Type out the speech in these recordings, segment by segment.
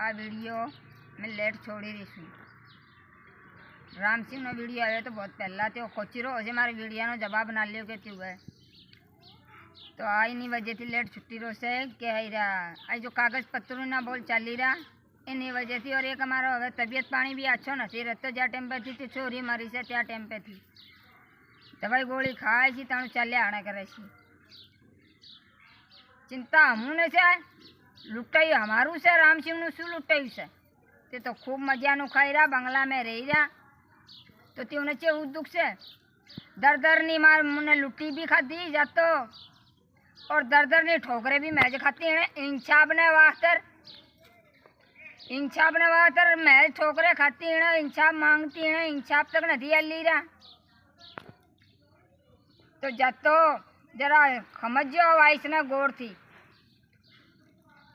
આ વિડીયો મેં લેટ છોડી દઈશું। રામસિંહનો વિડીયો આવ્યો તો બહુ પહેલાં તો કોચીરો હશે મારી વિડીયોનો જવાબ ના લ્યો કે ક્યું है तो आ इन्हीं वजह थी लेट छुट्टी रो से के आ जो कागज पत्रों ना बोल चाली रहा इन्हीं वजह थी। और एक हमारा हमें तबीयत पानी भी अच्छो नहीं रहते ज्या टाइम पे थी तो छोरी मरी से त्या टाइम पे थी दवाई गोली खाए छी ताणु चाले आने करे छी। चिंता हमने से लुटाई हमारू से रामसिंह शू लुटाई से ते तो खूब मजा नु खाई रहा बंगला में रही रहा तो तेने चे दुख से दर दर नी मार मुने लुटी भी खाती जातो और दर दर नी ठोकरे भी मैज खाती है। इंसाब ने वास्तर मैज ठोकरे खाती है इंसाब मांगती है इंसाब तक नहीं ली रहा तो जातो जरा समझो वाइस ने गोर थी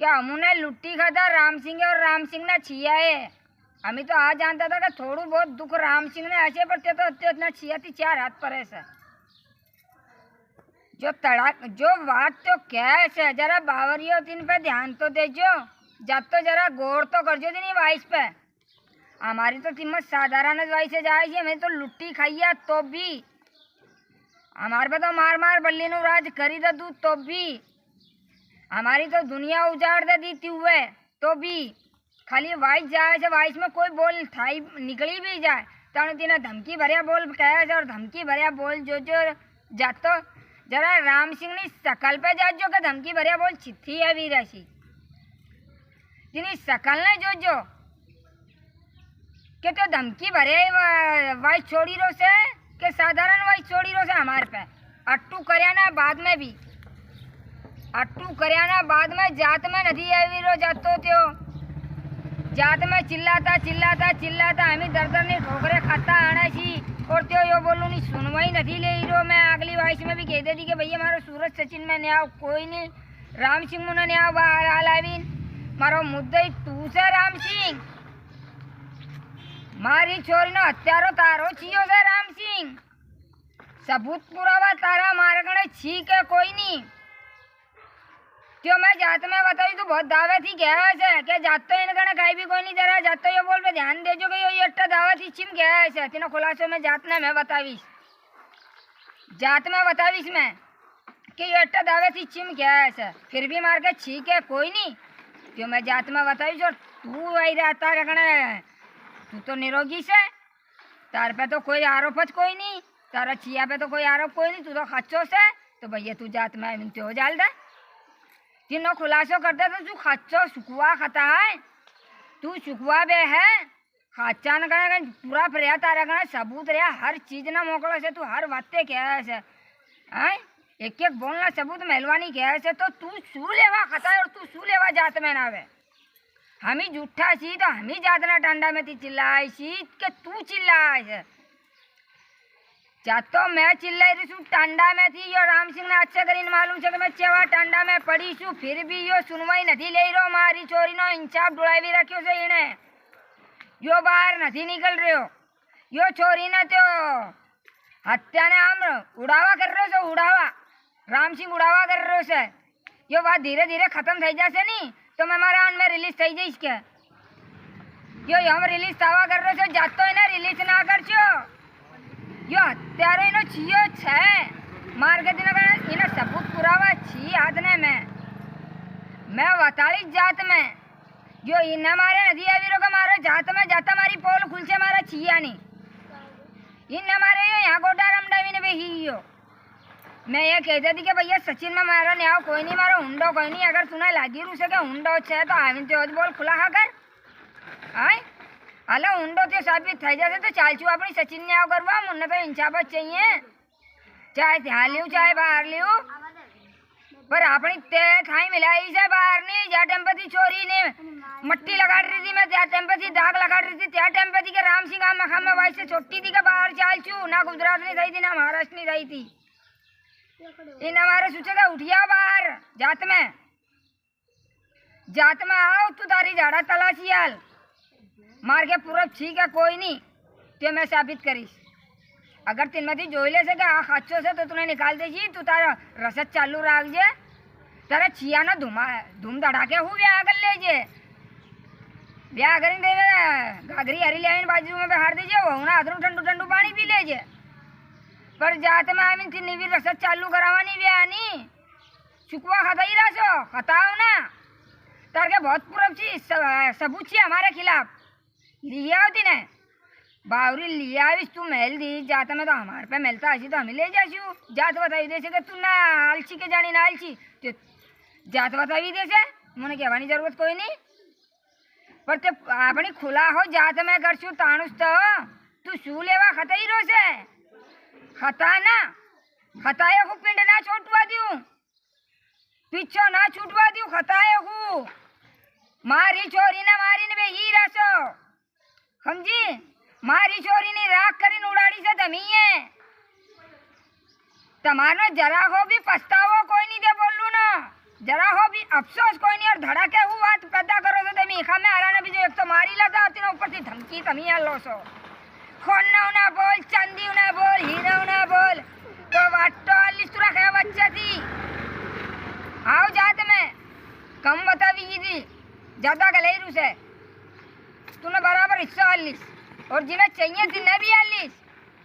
क्या हमने लुट्टी खाता रामसिंह और रामसिंह ने छिया है। हमें तो आज जानता था कि थोड़ू बहुत दुख रामसिंह ने ऐसे पर तो इतना छिया थी 4 हाथ पर ऐसा जो तड़ाक जो बात तो कैसे जरा बावरियों दिन पे ध्यान तो देजो जब तो जरा गौर तो करजो दिन वाइस पे। हमारी तो कीमत साधारण वाइस से जाए हमें तो लुट्टी खाइया तो भी हमारे पे तो मार मार बल्ली नु राज करी दे तू तो भी हमारी तो दुनिया उजाड़ दे दी थी हुए तो भी खाली वाइस जाए से वाइस में कोई बोल थाई निकली भी जाए तो तीने धमकी भरिया बोल कहे और धमकी भरिया बोल जो जातो जरा रामसिंह ने सकल पे जाजो के धमकी भरिया बोल चिट्ठी है वीराशी जिनी सकल ने जो के तो धमकी भरे वाइस छोड़ी रो से के साधारण वाइस छोड़ी रो से हमारे पे अट्टू करयाना बाद में भी अट्टू करयाना बाद में जात में नदी आई रो जातो त्यो जात में चिल्लाता चिल्लाता चिल्लाता हमें दर दर ने ठोकरे खाता आना छी और त्यो यो बोलू नहीं सुनवाई नहीं ले रो। मैं अगली वाइस में भी कह दे दी कि भैया मारो सूरज सचिन में नहीं आओ कोई नहीं रामसिंह मुने नहीं आओ आलावीन मारो मुद्दा ही तू से रामसिंह मारी छोरी नो हत्यारो तारो छियो से रामसिंह सबूत पुरावा तारा मारगणे छी के कोई नहीं क्यों मैं जात में बताई तो बहुत दावे थी गया है क्या जातो इनकने कहीं भी कोई नहीं जरा जातो ये बोल पे ध्यान देजो कि ये अट्टा दावा थी चिम गया है तीनों खुलासों में जात ने मैं बतावीस जात में बतावीस मैं कि ये अट्टा दावे थी चिम गया है फिर भी मार के ठीक है कोई नहीं क्यों मैं जात में बतावीस और तू आई रहता रखना तू तो निरोगी से तार पे तो कोई आरोप कोई नहीं तारा छिया पे तो कोई आरोप कोई नहीं तू तो खच्चो से तो भैया तू जात में मिलते हो जाल दे तीनों खुलासो करता तो तू खच्चो सुखुआ खाता है तू सुखुआ बे है खच्चा न करे पूरा प्रया तारा करना सबूत रहा हर चीज ना मोकला से तू हर बातें क्या है एक एक बोलना सबूत मेहलवानी क्या है तो तू शू लेवा खाता है और तू शू लेवा जात में ना वे हम ही झूठा सी तो हम ही जात ना टांडा में थी चिल्लाए सी के तू चिल्लाए जातो मैं चिल्लाई रही छू टांडा में थी यो रामसिंह ने अच्छा करीन मालूम है कि मैं चेवा टांडा में पड़ी छू फिर भी यो सुनवाई नहीं ले रो मारी चोरी नो इंसाफ डुलाई भी रखियो से इने यो बाहर नहीं निकल रहे हो यो छोरी ने तो हत्या ने हम उड़ावा कर रहे से उड़ावा रामसिंह उड़ावा कर रहे से यो बात धीरे धीरे खत्म थी जासे नहीं तो मैं मारा में रिलीज थी जाइस के यो हम रिलीज थवा कर रहे से जातो इन्हें रिलीज ना कर छो यो हत्यारो इनो छियो छे मार के दिन इनो सबूत पुरावा छी आदने में मैं बताली जात में जो इन्हें मारे नदी आवीरो का मारो जात में जाता मारी पोल खुल से मारा छिया नहीं इन्हें मारे यो यहाँ गोटा रमडावी ने भी यो मैं ये कहते थी कि भैया सचिन में मारो नहीं आओ कोई नहीं मारो हुंडो कोई नहीं अगर तुम्हें लागी रू से हुंडो छे तो आविन तो बोल खुला खाकर आए हलो ऊंडो तो साबित थी जाते तो चालचू अपनी सचिन ने आओ करवा मुन्ने पे इंसाफत चाहिए चाहे ध्यान लियो चाहे बाहर लियो पर अपनी ते थाई मिलाई से बाहर नहीं जा टेम्पति छोरी ने मट्टी लगा रही थी मैं त्या टेम्पति दाग लगा रही थी त्या टेम्पति के राम सिंह मखा में वैसे छोटी थी के बाहर चालचू ना गुजरात नहीं थी ना महाराष्ट्र नहीं रही थी इन हमारे सोचेगा उठिया बाहर जात में आओ तू तारी झाड़ा तलाशी हाल मार के पूरा ठीक है कोई नहीं तो मैं साबित करीस अगर तीन मती जोई ले सके अच्छो से तो तूने निकाल दे जी तू तारा रसद चालू रख जे तारा छिया ना धूम धड़ाके हुए आगल ले जे ब्याह કરીને ઘાઘરી હરી લાવીને બાજુમાં બેહાડ દેજે હું હાથનું ઠંડુ ઠંડુ પાણી પી લેજે પણ જાતમાં આવીને નીવી રસદ ચાલુ કરાવવાની વ્યાની चुकवा खताई रहा खताओ ना तार के बहुत पूरब सबूत छी हमारे खिलाफ लिए होती ने बावरी लिया तू महल दी जाता में तो हमारे पे मिलता ऐसी तो हमें ले जाशू जात बताई दे के तू ना आलसी के जानी ना आलसी तो जात बताई दे से મને કહેવાની જરૂરત કોઈ નહીં પણ તે આપણી ખુલા હો જાત મેં કરશું તાણુસ તો તું શું લેવા ખતાઈ રહ્યો છે ખતા ના ખતાએ હું પિંડ ના છોટવા દઉં पीछो ना छूटवा दू खताए हूँ मारी छोरी ने मारी ने ही रसो समझी मारी छोरी ने राख करी उड़ाड़ी से दमी है तमारो जरा हो भी पछतावो कोई नहीं दे बोलू ना जरा हो भी अफसोस कोई नहीं और धड़के हूँ बात पैदा करो तो तमी खा में आराने भी जो एक तो मारी लगा आती ना ऊपर से धमकी तमी लो सो खोना ना बोल चांदी ना बोल हीरा ना बोल तो वाटो अल्लीस तुरा खाया बच्चा थी आओ जात में कम बतावी थी ज्यादा गलेरू से तूने बराबर हिस्सा 40 और जिन्हें चाहिए थी न भी 40